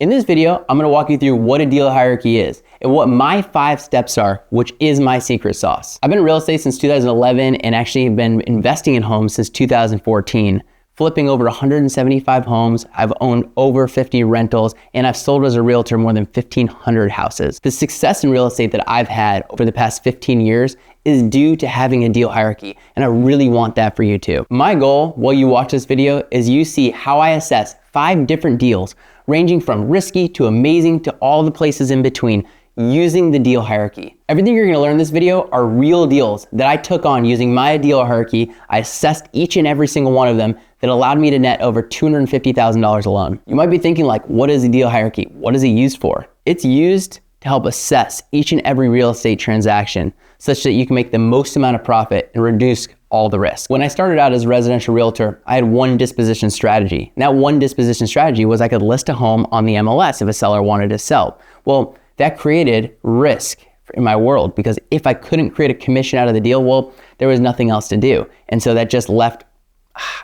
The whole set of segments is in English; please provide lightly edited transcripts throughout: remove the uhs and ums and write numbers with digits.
In this video, I'm gonna walk you through what a deal hierarchy is and what my 5 steps are, which is my secret sauce. I've been in real estate since 2011 and actually have been investing in homes since 2014, flipping over 175 homes. I've owned over 50 rentals, and I've sold as a realtor more than 1,500 houses. The success in real estate that I've had over the past 15 years is due to having a deal hierarchy, and I really want that for you too. My goal while you watch this video is you see how I assess 5 different deals, ranging from risky to amazing to all the places in between, using the deal hierarchy. Everything you're gonna learn in this video are real deals that I took on using my deal hierarchy. I assessed each and every single one of them that allowed me to net over $250,000 alone. You might be thinking like, what is a deal hierarchy? What is it used for? It's used to help assess each and every real estate transaction such that you can make the most amount of profit and reduce all the risk. When I started out as a residential realtor, I had one disposition strategy. And that one disposition strategy was I could list a home on the MLS if a seller wanted to sell. Well, that created risk in my world because if I couldn't create a commission out of the deal, well, there was nothing else to do. And so that just left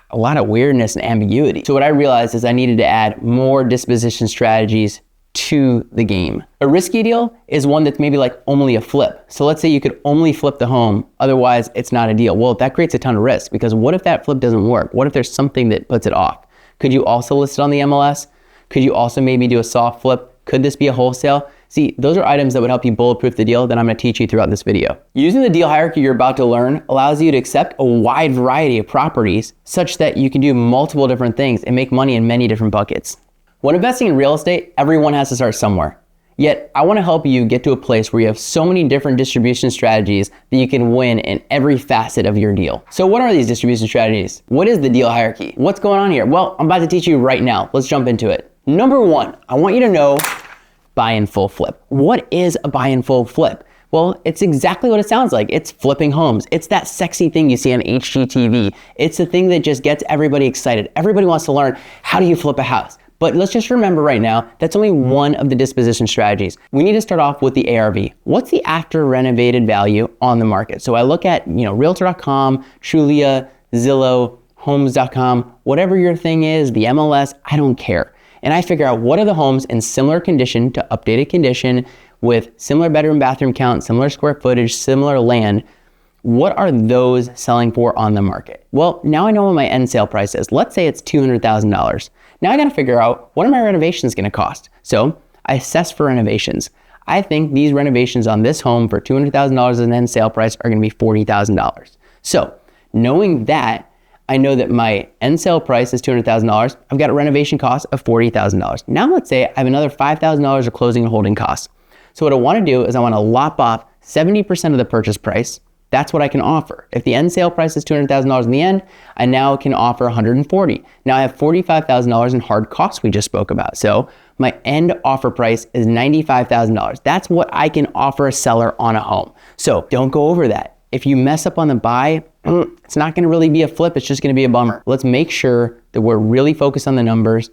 a lot of weirdness and ambiguity. So what I realized is I needed to add more disposition strategies to the game. A risky deal is one that's maybe like only a flip. So let's say you could only flip the home, otherwise it's not a deal. Well, that creates a ton of risk because what if that flip doesn't work? What if there's something that puts it off? Could you also list it on the MLS? Could you also maybe do a soft flip? Could this be a wholesale? See, those are items that would help you bulletproof the deal that I'm gonna teach you throughout this video. Using the deal hierarchy you're about to learn allows you to accept a wide variety of properties such that you can do multiple different things and make money in many different buckets. When investing in real estate, everyone has to start somewhere. Yet, I wanna help you get to a place where you have so many different distribution strategies that you can win in every facet of your deal. So what are these distribution strategies? What is the deal hierarchy? What's going on here? Well, I'm about to teach you right now. Let's jump into it. Number 1, I want you to know buy and full flip. What is a buy and full flip? Well, it's exactly what it sounds like. It's flipping homes. It's that sexy thing you see on HGTV. It's the thing that just gets everybody excited. Everybody wants to learn, how do you flip a house? But let's just remember right now, that's only one of the disposition strategies. We need to start off with the ARV. What's the after renovated value on the market? So I look at, Realtor.com, Trulia, Zillow, Homes.com, whatever your thing is, the MLS, I don't care. And I figure out what are the homes in similar condition to updated condition with similar bedroom, bathroom count, similar square footage, similar land. What are those selling for on the market? Well, now I know what my end sale price is. Let's say it's $200,000. Now I gotta figure out what are my renovations gonna cost? So I assess for renovations. I think these renovations on this home for $200,000 as an end sale price are gonna be $40,000. So knowing that, I know that my end sale price is $200,000. I've got a renovation cost of $40,000. Now let's say I have another $5,000 of closing and holding costs. So what I wanna do is I wanna lop off 70% of the purchase price. That's what I can offer. If the end sale price is $200,000 in the end, I now can offer $140,000. Now I have $45,000 in hard costs we just spoke about. So my end offer price is $95,000. That's what I can offer a seller on a home. So don't go over that. If you mess up on the buy, it's not gonna really be a flip, it's just gonna be a bummer. Let's make sure that we're really focused on the numbers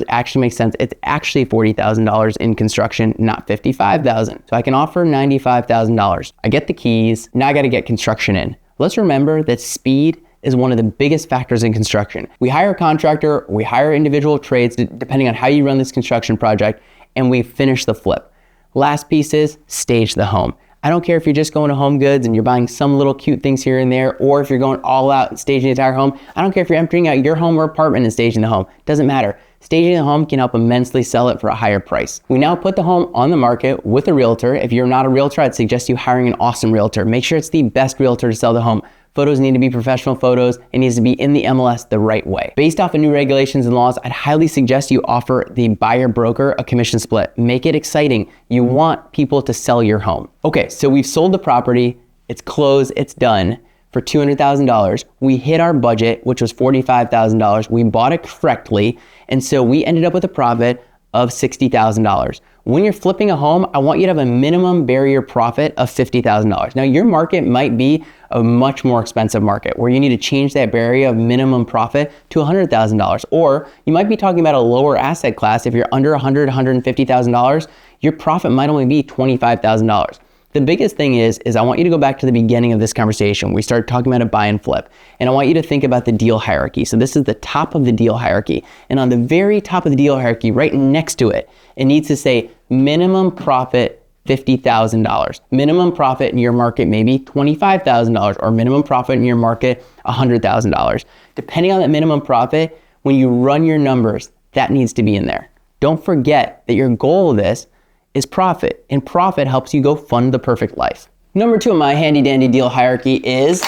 actually make sense. It's actually $40,000 in construction, not $55,000. So I can offer $95,000. I get the keys, now I gotta get construction in. Let's remember that speed is one of the biggest factors in construction. We hire a contractor, we hire individual trades, depending on how you run this construction project, and we finish the flip. Last piece is stage the home. I don't care if you're just going to Home Goods and you're buying some little cute things here and there, or if you're going all out and staging the entire home. I don't care if you're emptying out your home or apartment and staging the home. Doesn't matter. Staging the home can help immensely sell it for a higher price. We now put the home on the market with a realtor. If you're not a realtor, I'd suggest you hiring an awesome realtor. Make sure it's the best realtor to sell the home. Photos need to be professional photos. It needs to be in the MLS the right way. Based off of new regulations and laws, I'd highly suggest you offer the buyer broker a commission split. Make it exciting. You want people to sell your home. Okay, so we've sold the property. It's closed, it's done for $200,000. We hit our budget, which was $45,000. We bought it correctly. And so we ended up with a profit of $60,000. When you're flipping a home, I want you to have a minimum barrier profit of $50,000. Now your market might be a much more expensive market where you need to change that barrier of minimum profit to $100,000. Or you might be talking about a lower asset class. If you're under $100,000, $150,000, your profit might only be $25,000. The biggest thing is I want you to go back to the beginning of this conversation. We started talking about a buy and flip, and I want you to think about the deal hierarchy. So this is the top of the deal hierarchy, and on the very top of the deal hierarchy, right next to it, it needs to say minimum profit $50,000. Minimum profit in your market, maybe $25,000, or minimum profit in your market, $100,000. Depending on that minimum profit, when you run your numbers, that needs to be in there. Don't forget that your goal of this is profit, and profit helps you go fund the perfect life. Number 2 in my handy dandy deal hierarchy is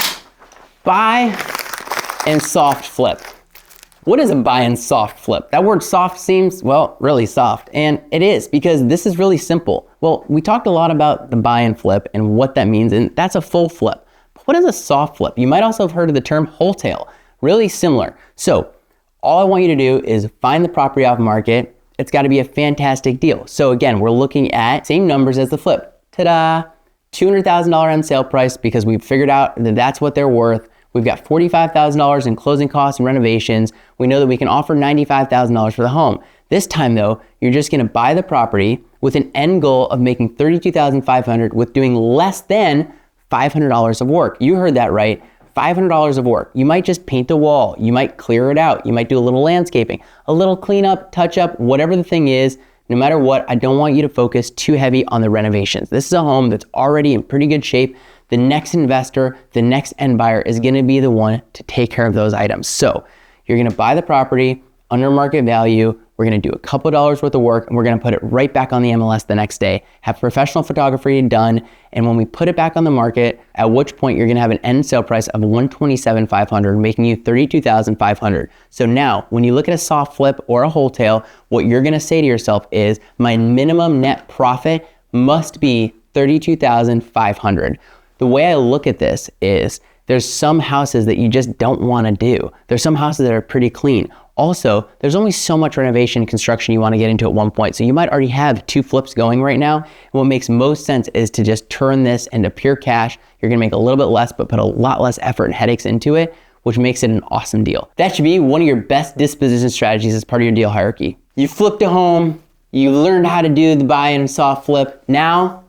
buy and soft flip. What is a buy and soft flip? That word soft seems, well, really soft, and it is, because this is really simple. Well, we talked a lot about the buy and flip and what that means, and that's a full flip. But what is a soft flip? You might also have heard of the term wholesale, really similar. So all I want you to do is find the property off market. It's got to be a fantastic deal. So again, we're looking at same numbers as the flip. Ta-da! $200,000 on sale price, because we've figured out that that's what they're worth. We've got $45,000 in closing costs and renovations. We know that we can offer $95,000 for the home. This time though, you're just going to buy the property with an end goal of making $32,500 with doing less than $500 of work. You heard that right. $500 of work. You might just paint the wall. You might clear it out. You might do a little landscaping, a little cleanup, touch up, whatever the thing is. No matter what, I don't want you to focus too heavy on the renovations. This is a home that's already in pretty good shape. The next investor, the next end buyer is going to be the one to take care of those items. So you're going to buy the property under market value. We're going to do a couple dollars worth of work, and we're going to put it right back on the MLS the next day, have professional photography done, and when we put it back on the market, at which point you're going to have an end sale price of $127,500, making you $32,500. So now, when you look at a soft flip or a wholesale, what you're going to say to yourself is, my minimum net profit must be $32,500. The way I look at this is, there's some houses that you just don't want to do. There's some houses that are pretty clean. Also, there's only so much renovation and construction you want to get into at one point. So you might already have 2 flips going right now. And what makes most sense is to just turn this into pure cash. You're going to make a little bit less, but put a lot less effort and headaches into it, which makes it an awesome deal. That should be one of your best disposition strategies as part of your deal hierarchy. You flipped a home. You learned how to do the buy and soft flip. Now,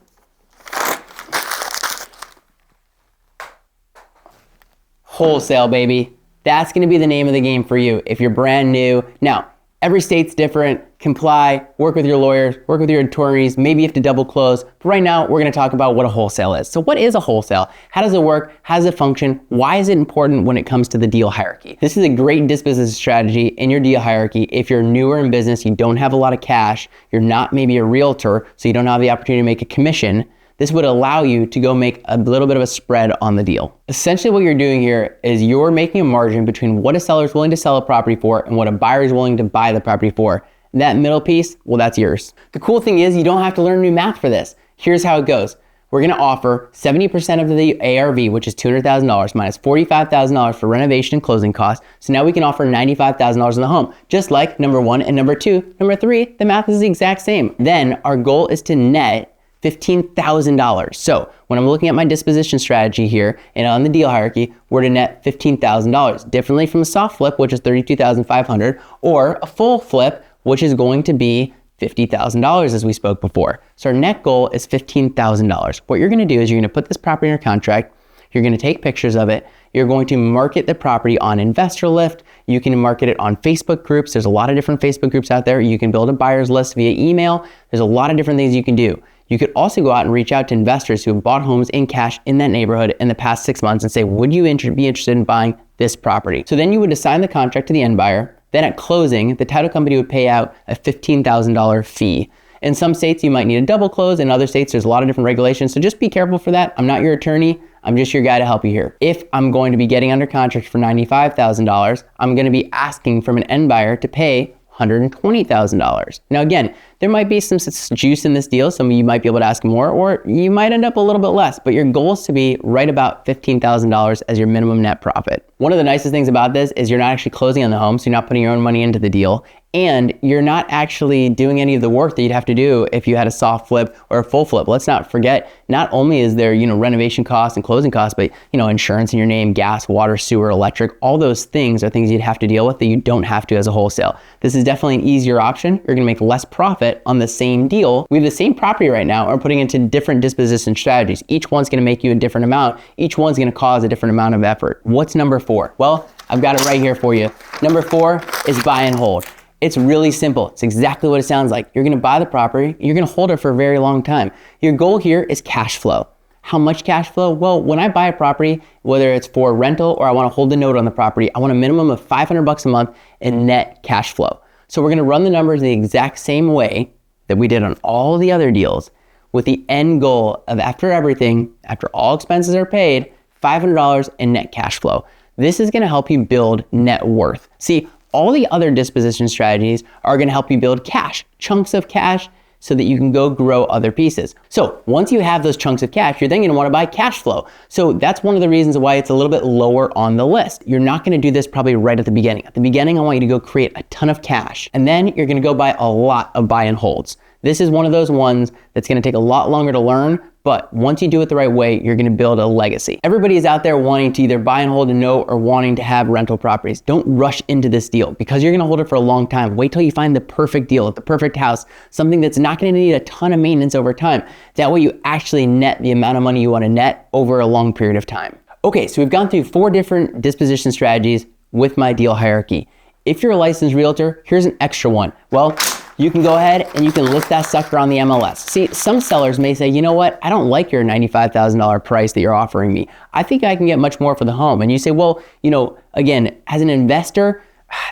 wholesale, baby. That's going to be the name of the game for you if you're brand new. Now, every state's different. Comply, work with your lawyers, work with your attorneys. Maybe you have to double close. But right now, we're going to talk about what a wholesale is. So what is a wholesale? How does it work? How does it function? Why is it important when it comes to the deal hierarchy? This is a great disposition strategy in your deal hierarchy. If you're newer in business, you don't have a lot of cash, you're not maybe a realtor, so you don't have the opportunity to make a commission. This would allow you to go make a little bit of a spread on the deal. Essentially what you're doing here is you're making a margin between what a seller is willing to sell a property for and what a buyer is willing to buy the property for. That middle piece, well, that's yours. The cool thing is you don't have to learn new math for this. Here's how it goes. We're gonna offer 70% of the ARV, which is $200,000 minus $45,000 for renovation and closing costs. So now we can offer $95,000 in the home, just like number 1 and number 2. Number 3, the math is the exact same. Then our goal is to net $15,000. So when I'm looking at my disposition strategy here and on the deal hierarchy, we're to net $15,000, differently from a soft flip, which is $32,500, or a full flip, which is going to be $50,000 as we spoke before. So our net goal is $15,000. What you're going to do is you're going to put this property under contract. You're going to take pictures of it. You're going to market the property on Investor Lift. You can market it on Facebook groups. There's a lot of different Facebook groups out there. You can build a buyer's list via email. There's a lot of different things you can do. You could also go out and reach out to investors who have bought homes in cash in that neighborhood in the past 6 months and say, would you be interested in buying this property? So then you would assign the contract to the end buyer. Then at closing, the title company would pay out a $15,000 fee. In some states, you might need a double close. In other states, there's a lot of different regulations. So just be careful for that. I'm not your attorney. I'm just your guy to help you here. If I'm going to be getting under contract for $95,000, I'm going to be asking from an end buyer to pay $120,000. Now again, there might be some juice in this deal. Some of you might be able to ask more, or you might end up a little bit less, but your goal is to be right about $15,000 as your minimum net profit. One of the nicest things about this is you're not actually closing on the home, so you're not putting your own money into the deal, and you're not actually doing any of the work that you'd have to do if you had a soft flip or a full flip. Let's not forget, not only is there, renovation costs and closing costs, but, insurance in your name, gas, water, sewer, electric, all those things are things you'd have to deal with that you don't have to as a wholesale. This is definitely an easier option. You're gonna make less profit on the same deal. We have the same property right now, and we're putting it into different disposition strategies. Each one's gonna make you a different amount. Each one's gonna cause a different amount of effort. What's number 4? Well, I've got it right here for you. Number 4 is buy and hold. It's really simple. It's exactly what it sounds like. You're gonna buy the property, you're gonna hold it for a very long time. Your goal here is cash flow. How much cash flow? Well, when I buy a property, whether it's for rental or I wanna hold the note on the property, I want a minimum of $500 a month in net cash flow. So we're gonna run the numbers the exact same way that we did on all the other deals, with the end goal of, after everything, after all expenses are paid, $500 in net cash flow. This is gonna help you build net worth. See, all the other disposition strategies are gonna help you build cash, chunks of cash, so that you can go grow other pieces. So once you have those chunks of cash, you're then gonna wanna buy cash flow. So that's one of the reasons why it's a little bit lower on the list. You're not gonna do this probably right at the beginning. At the beginning, I want you to go create a ton of cash, and then you're gonna go buy a lot of buy and holds. This is one of those ones that's gonna take a lot longer to learn, but once you do it the right way, you're gonna build a legacy. Everybody is out there wanting to either buy and hold a note or wanting to have rental properties. Don't rush into this deal because you're gonna hold it for a long time. Wait till you find the perfect deal, the perfect house, something that's not gonna need a ton of maintenance over time. That way you actually net the amount of money you wanna net over a long period of time. Okay, so we've gone through 4 different disposition strategies with my deal hierarchy. If you're a licensed realtor, here's an extra one. Well, you can go ahead and you can list that sucker on the MLS. See, some sellers may say, you know what, I don't like your $95,000 price that you're offering me. I think I can get much more for the home. And you say, well, again, as an investor,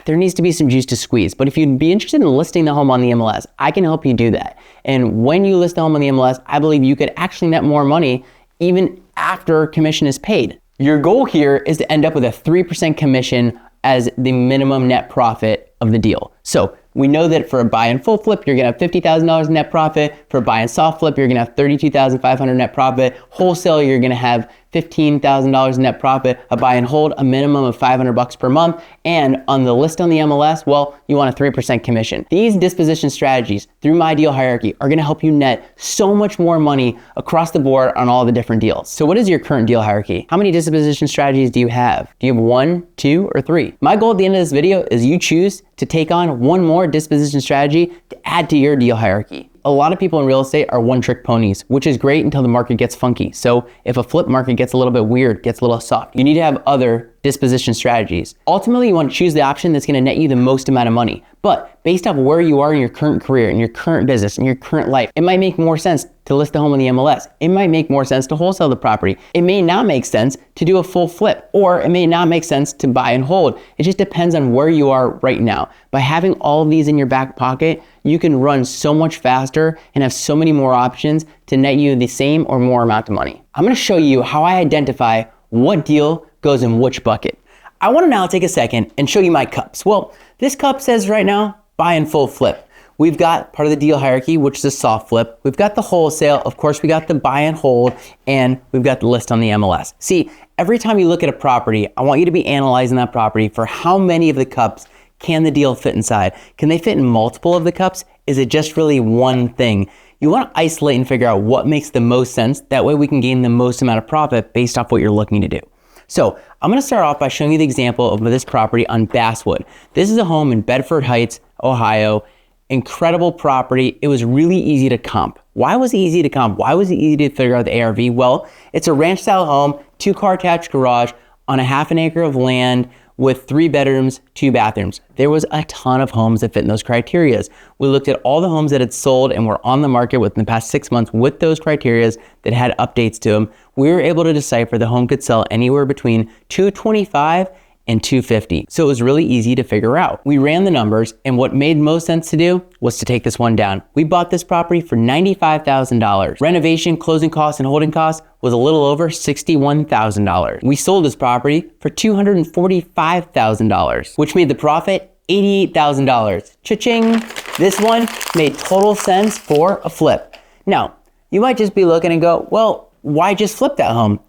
there needs to be some juice to squeeze. But if you'd be interested in listing the home on the MLS, I can help you do that. And when you list the home on the MLS, I believe you could actually net more money even after commission is paid. Your goal here is to end up with a 3% commission as the minimum net profit of the deal. So we know that for a buy and full flip, you're gonna have $50,000 net profit. For a buy and soft flip, you're gonna have $32,500 net profit. Wholesale, you're gonna have $15,000 net profit. A buy and hold, a minimum of $500 per month. And on the list on the MLS, well, you want a 3% commission. These disposition strategies through my deal hierarchy are gonna help you net so much more money across the board on all the different deals. So what is your current deal hierarchy? How many disposition strategies do you have? Do you have 1, 2, or 3? My goal at the end of this video is you choose to take on one more disposition strategy to add to your deal hierarchy. A lot of people in real estate are one-trick ponies, which is great until the market gets funky. So if a flip market gets a little bit weird, gets a little soft, you need to have other disposition strategies. Ultimately, you want to choose the option that's gonna net you the most amount of money. But based off where you are in your current career, in your current business, in your current life, it might make more sense to list the home on the MLS. It might make more sense to wholesale the property. It may not make sense to do a full flip, or it may not make sense to buy and hold. It just depends on where you are right now. By having all of these in your back pocket, you can run so much faster and have so many more options to net you the same or more amount of money. I'm gonna show you how I identify what deal goes in which bucket. I wanna now take a second and show you my cups. Well, this cup says right now, buy and full flip. We've got part of the deal hierarchy, which is a soft flip. We've got the wholesale. Of course, we got the buy and hold, and we've got the list on the MLS. See, every time you look at a property, I want you to be analyzing that property for how many of the cups can the deal fit inside? Can they fit in multiple of the cups? Is it just really one thing? You want to isolate and figure out what makes the most sense. That way we can gain the most amount of profit based off what you're looking to do. So I'm going to start off by showing you the example of this property on Basswood. This is a home in Bedford Heights, Ohio. Incredible property. It was really easy to comp. Why was it easy to comp? Why was it easy to figure out the ARV? Well, it's a ranch style home, 2-car attached garage on a half an acre of land with 3 bedrooms, 2 bathrooms. There was a ton of homes that fit in those criterias. We looked at all the homes that had sold and were on the market within the past 6 months with those criterias that had updates to them. We were able to decipher the home could sell anywhere between $225,000 and $250,000. So it was really easy to figure out. We ran the numbers, and what made most sense to do was to take this one down. We bought this property for $95,000. Renovation, closing costs, and holding costs was a little over $61,000. We sold this property for $245,000, which made the profit $88,000. Cha-ching! This one made total sense for a flip. Now, you might just be looking and go, well, why just flip that home?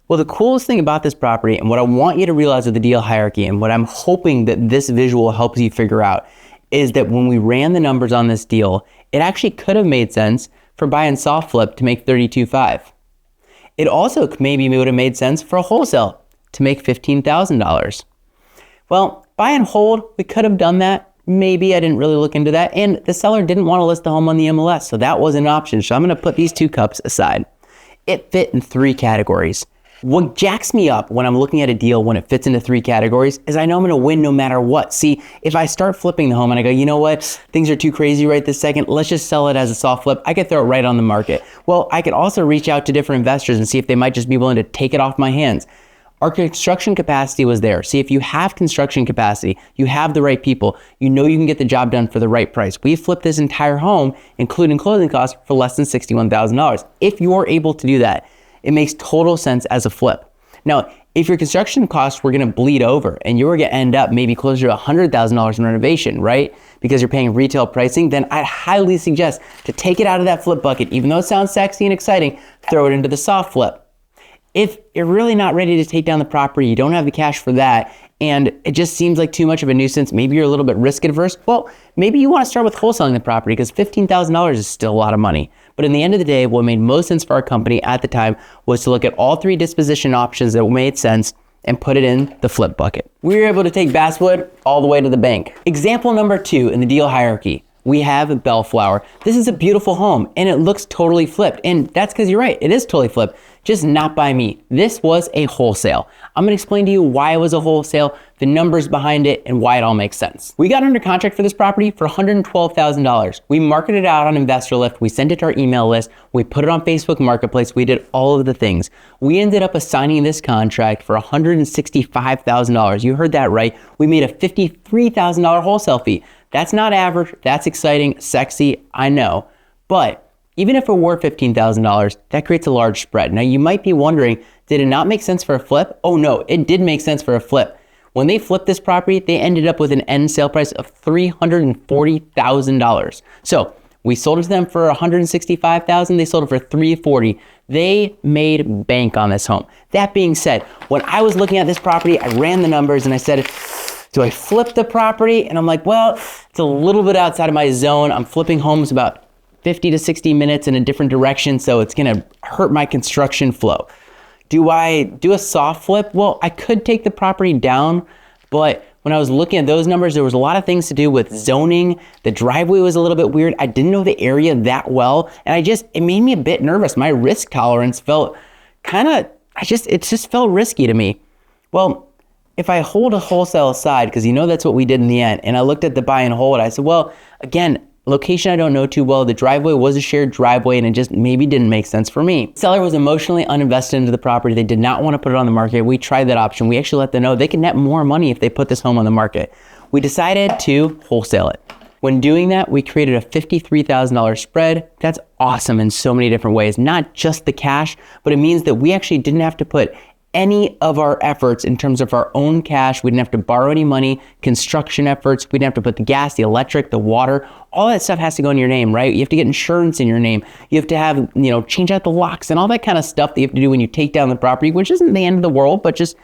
Well, the coolest thing about this property, and what I want you to realize with the deal hierarchy, and what I'm hoping that this visual helps you figure out, is that when we ran the numbers on this deal, it actually could have made sense for buy and soft flip to make $32,500. It also maybe would have made sense for a wholesale to make $15,000. Well, buy and hold, we could have done that. Maybe I didn't really look into that. And the seller didn't want to list the home on the MLS, so that was an option. So I'm going to put these two cups aside. It fit in 3 categories. What jacks me up when I'm looking at a deal when it fits into 3 categories is I know I'm going to win no matter what. See, if I start flipping the home and I go, you know what, things are too crazy right this second, let's just sell it as a soft flip, I could throw it right on the market. Well, I could also reach out to different investors and see if they might just be willing to take it off my hands. Our construction capacity was there. See, if you have construction capacity, you have the right people, you know you can get the job done for the right price. We flipped this entire home, including closing costs, for less than $61,000. If you're able to do that, it makes total sense as a flip. Now, if your construction costs were gonna bleed over and you were gonna end up maybe closer to $100,000 in renovation, right? Because you're paying retail pricing, then I'd highly suggest to take it out of that flip bucket, even though it sounds sexy and exciting, throw it into the soft flip. If you're really not ready to take down the property, you don't have the cash for that, and it just seems like too much of a nuisance, maybe you're a little bit risk adverse, well, maybe you want to start with wholesaling the property because $15,000 is still a lot of money. But in the end of the day, what made most sense for our company at the time was to look at all 3 disposition options that made sense and put it in the flip bucket. We were able to take Basswood all the way to the bank. Example number 2 in the deal hierarchy. We have Bellflower. This is a beautiful home and it looks totally flipped. And that's because you're right, it is totally flipped, just not by me. This was a wholesale. I'm gonna explain to you why it was a wholesale, the numbers behind it, and why it all makes sense. We got under contract for this property for $112,000. We marketed it out on Investor Lift, we sent it to our email list, we put it on Facebook Marketplace, we did all of the things. We ended up assigning this contract for $165,000. You heard that right. We made a $53,000 wholesale fee. That's not average, that's exciting, sexy, I know. But even if it were $15,000, that creates a large spread. Now you might be wondering, did it not make sense for a flip? Oh no, it did make sense for a flip. When they flipped this property, they ended up with an end sale price of $340,000. So we sold it to them for $165,000, they sold it for $340,000. They made bank on this home. That being said, when I was looking at this property, I ran the numbers and I said, do I flip the property? And I'm like, well, it's a little bit outside of my zone. I'm flipping homes about 50 to 60 minutes in a different direction, so it's gonna hurt my construction flow. Do I do a soft flip? Well, I could take the property down, but when I was looking at those numbers, there was a lot of things to do with zoning. The driveway was a little bit weird. I didn't know the area that well, and it made me a bit nervous. My risk tolerance felt it just felt risky to me. Well, if I hold a wholesale aside, because you know that's what we did in the end, and I looked at the buy and hold, I said, well, again, location I don't know too well. The driveway was a shared driveway and it just maybe didn't make sense for me. Seller was emotionally uninvested into the property. They did not want to put it on the market. We tried that option. We actually let them know they can net more money if they put this home on the market. We decided to wholesale it. When doing that, we created a $53,000 spread. That's awesome in so many different ways, not just the cash, but it means that we actually didn't have to put any of our efforts in terms of our own cash. We didn't have to borrow any money, construction efforts. We didn't have to put the gas, the electric, the water, all that stuff has to go in your name, right? You have to get insurance in your name. You have to have, change out the locks and all that kind of stuff that you have to do when you take down the property, which isn't the end of the world, but just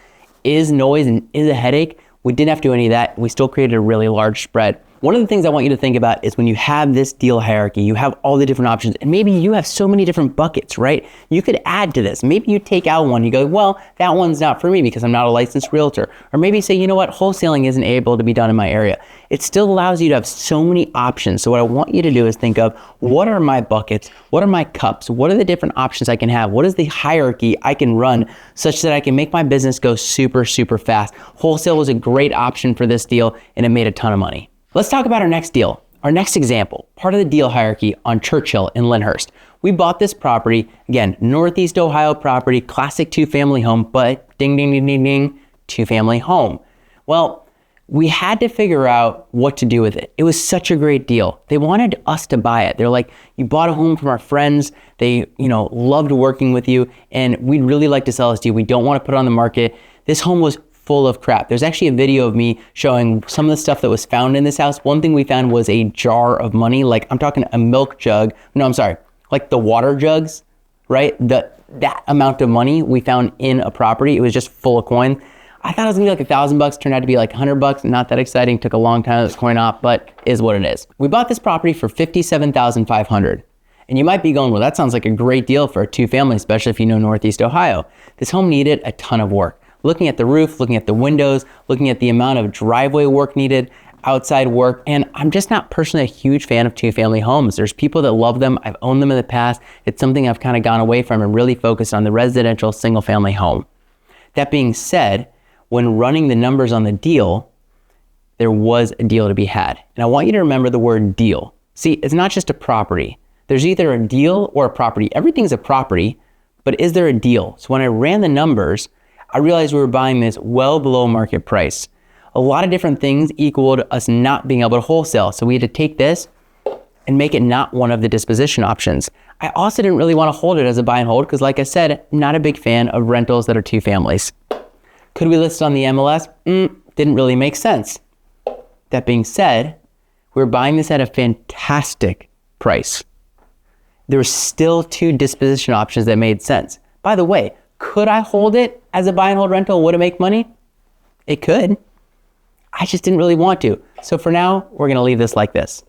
is noise and is a headache. We didn't have to do any of that. We still created a really large spread. One of the things I want you to think about is when you have this deal hierarchy, you have all the different options, and maybe you have so many different buckets, right? You could add to this. Maybe you take out one, you go, well, that one's not for me because I'm not a licensed realtor. Or maybe you say, you know what, wholesaling isn't able to be done in my area. It still allows you to have so many options. So what I want you to do is think of, what are my buckets? What are my cups? What are the different options I can have? What is the hierarchy I can run such that I can make my business go super, super fast? Wholesale was a great option for this deal, and it made a ton of money. Let's talk about our next deal. Our next example, part of the deal hierarchy on Churchill in Lyndhurst. We bought this property, again, Northeast Ohio property, classic 2-family home, but ding, ding, ding, ding, ding, 2-family home. Well, we had to figure out what to do with it. It was such a great deal. They wanted us to buy it. They're like, you bought a home from our friends. They, loved working with you, and we'd really like to sell this to you. We don't want to put it on the market. This home was full of crap. There's actually a video of me showing some of the stuff that was found in this house. One thing we found was a jar of money. Like, I'm talking a milk jug. No, I'm sorry. Like the water jugs, right? That amount of money we found in a property. It was just full of coin. I thought it was gonna be like $1,000, turned out to be like $100. Not that exciting, took a long time to this coin off, but is what it is. We bought this property for $57,500. And you might be going, well, that sounds like a great deal for a two-family, especially if you know Northeast Ohio. This home needed a ton of work. Looking at the roof, looking at the windows, looking at the amount of driveway work needed, outside work, and I'm just not personally a huge fan of two-family homes. There's people that love them. I've owned them in the past. It's something I've kind of gone away from and really focused on the residential single-family home. That being said, when running the numbers on the deal, there was a deal to be had. And I want you to remember the word deal. See, it's not just a property. There's either a deal or a property. Everything's a property, but is there a deal? So when I ran the numbers, I realized we were buying this well below market price. A lot of different things equaled us not being able to wholesale. So we had to take this and make it not one of the disposition options. I also didn't really want to hold it as a buy and hold because, like I said, not a big fan of rentals that are two families. Could we list it on the MLS? Didn't really make sense. That being said, we were buying this at a fantastic price. There were still two disposition options that made sense. By the way, could I hold it as a buy and hold rental? Would it make money? It could. I just didn't really want to. So for now, we're gonna leave this like this.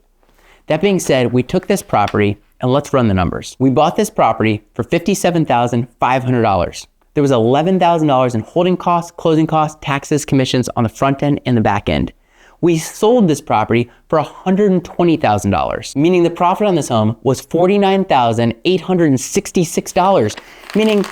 That being said, we took this property and let's run the numbers. We bought this property for $57,500. There was $11,000 in holding costs, closing costs, taxes, commissions on the front end and the back end. We sold this property for $120,000, meaning the profit on this home was $49,866, meaning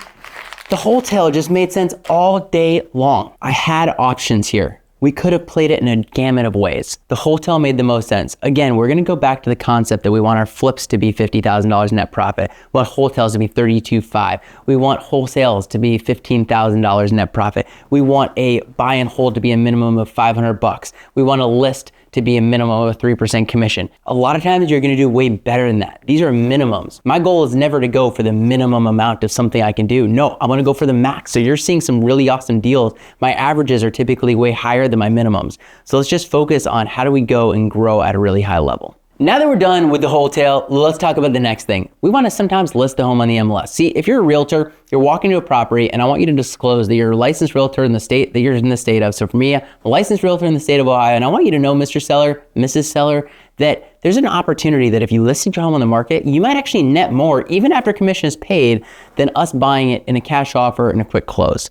the wholesale just made sense all day long. I had options here. We could have played it in a gamut of ways. The wholesale made the most sense. Again, we're gonna go back to the concept that we want our flips to be $50,000 net profit. We want wholesales to be $32,500. We want wholesales to be $15,000 net profit. We want a buy and hold to be a minimum of $500. We want a list to be a minimum of a 3% commission. A lot of times you're gonna do way better than that. These are minimums. My goal is never to go for the minimum amount of something I can do. No, I'm gonna go for the max. So you're seeing some really awesome deals. My averages are typically way higher than my minimums. So let's just focus on how do we go and grow at a really high level. Now that we're done with the wholesale, let's talk about the next thing. We want to sometimes list the home on the MLS. See, if you're a realtor, you're walking to a property and I want you to disclose that you're a licensed realtor in the state that you're in the state of. So for me, I'm a licensed realtor in the state of Ohio, and I want you to know, Mr. Seller, Mrs. Seller, that there's an opportunity that if you list your home on the market, you might actually net more, even after commission is paid, than us buying it in a cash offer and a quick close.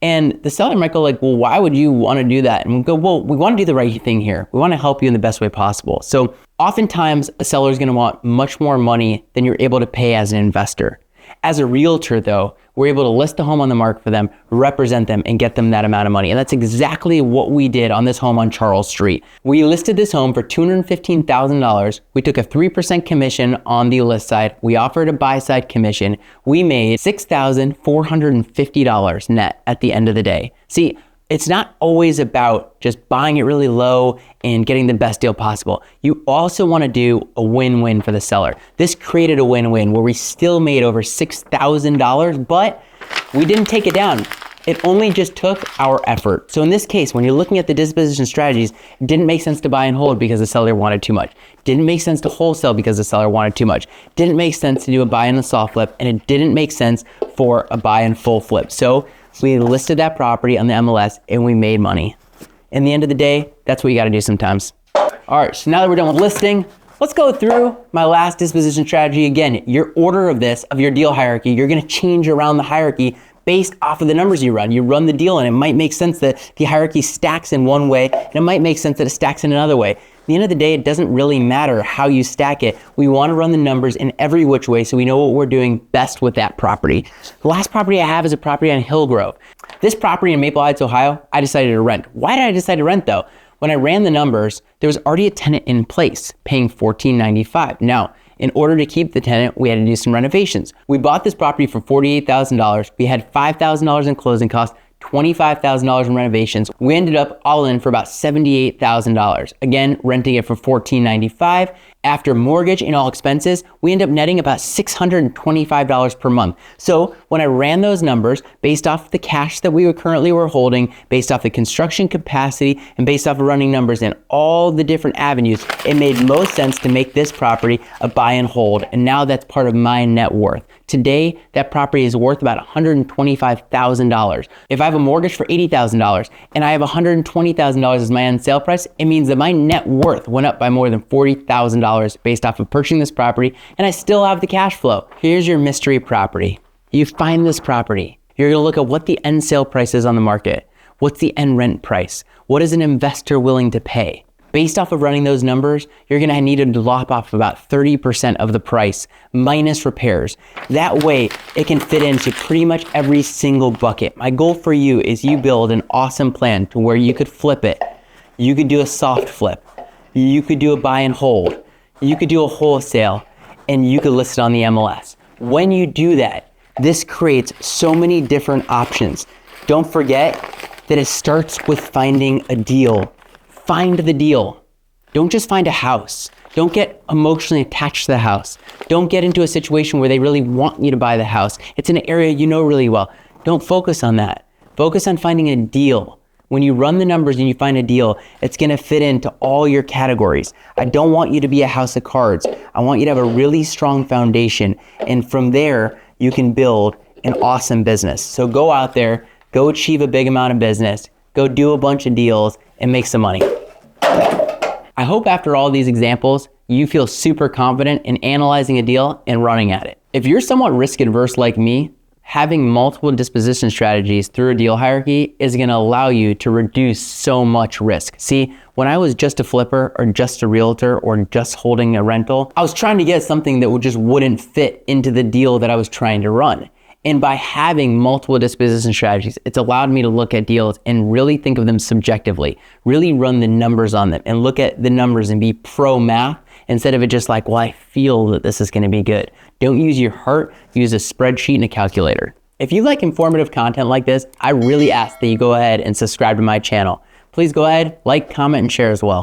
And the seller might go like, well, why would you want to do that? And we go, well, we want to do the right thing here. We want to help you in the best way possible. So oftentimes a seller is going to want much more money than you're able to pay as an investor. As a realtor though, we're able to list the home on the market for them, represent them, and get them that amount of money. And that's exactly what we did on this home on Charles Street. We listed this home for $215,000. We took a 3% commission on the list side. We offered a buy side commission. We made $6,450 net at the end of the day. See, it's not always about just buying it really low and getting the best deal possible. You also want to do a win-win for the seller. This created a win-win where we still made over $6,000, but we didn't take it down. It only just took our effort. So in this case, when you're looking at the disposition strategies, it didn't make sense to buy and hold because the seller wanted too much. Didn't make sense to wholesale because the seller wanted too much. Didn't make sense to do a buy and a soft flip, and it didn't make sense for a buy and full flip. So we listed that property on the MLS and we made money. In the end of the day, that's what you gotta do sometimes. All right, so now that we're done with listing, let's go through my last disposition strategy. Again, your order of this, of your deal hierarchy, you're gonna change around the hierarchy based off of the numbers you run. You run the deal and it might make sense that the hierarchy stacks in one way and it might make sense that it stacks in another way. At the end of the day, it doesn't really matter how you stack it. We want to run the numbers in every which way so we know what we're doing best with that property. The last property I have is a property on Hillgrove. This property in Maple Heights, Ohio, I decided to rent. Why did I decide to rent though? When I ran the numbers, there was already a tenant in place paying $14.95. Now, in order to keep the tenant, we had to do some renovations. We bought this property for $48,000. We had $5,000 in closing costs, $25,000 in renovations. We ended up all in for about $78,000. Again, renting it for $14.95. After mortgage and all expenses, we end up netting about $625 per month. So when I ran those numbers based off the cash that we currently were holding, based off the construction capacity, and based off of running numbers in all the different avenues, it made most sense to make this property a buy and hold. And now that's part of my net worth. Today, that property is worth about $125,000. If I have a mortgage for $80,000 and I have $120,000 as my end sale price, it means that my net worth went up by more than $40,000 based off of purchasing this property, and I still have the cash flow. Here's your mystery property. You find this property. You're gonna look at what the end sale price is on the market. What's the end rent price? What is an investor willing to pay? Based off of running those numbers, you're gonna need to lop off about 30% of the price minus repairs. That way, it can fit into pretty much every single bucket. My goal for you is you build an awesome plan to where you could flip it. You could do a soft flip. You could do a buy and hold. You could do a wholesale, and you could list it on the MLS. When you do that, this creates so many different options. Don't forget that it starts with finding a deal. Find the deal. Don't just find a house. Don't get emotionally attached to the house. Don't get into a situation where they really want you to buy the house. It's in an area you know really well. Don't focus on that. Focus on finding a deal. When you run the numbers and you find a deal, it's gonna fit into all your categories. I don't want you to be a house of cards. I want you to have a really strong foundation. And from there, you can build an awesome business. So go out there, go achieve a big amount of business, go do a bunch of deals, and make some money. I hope after all these examples, you feel super confident in analyzing a deal and running at it. If you're somewhat risk adverse like me, having multiple disposition strategies through a deal hierarchy is gonna allow you to reduce so much risk. See, when I was just a flipper or just a realtor or just holding a rental, I was trying to get something that just wouldn't fit into the deal that I was trying to run. And by having multiple disposition strategies, it's allowed me to look at deals and really think of them subjectively, really run the numbers on them and look at the numbers and be pro math instead of it just like, well, I feel that this is gonna be good. Don't use your heart, use a spreadsheet and a calculator. If you like informative content like this, I really ask that you go ahead and subscribe to my channel. Please go ahead, like, comment, and share as well.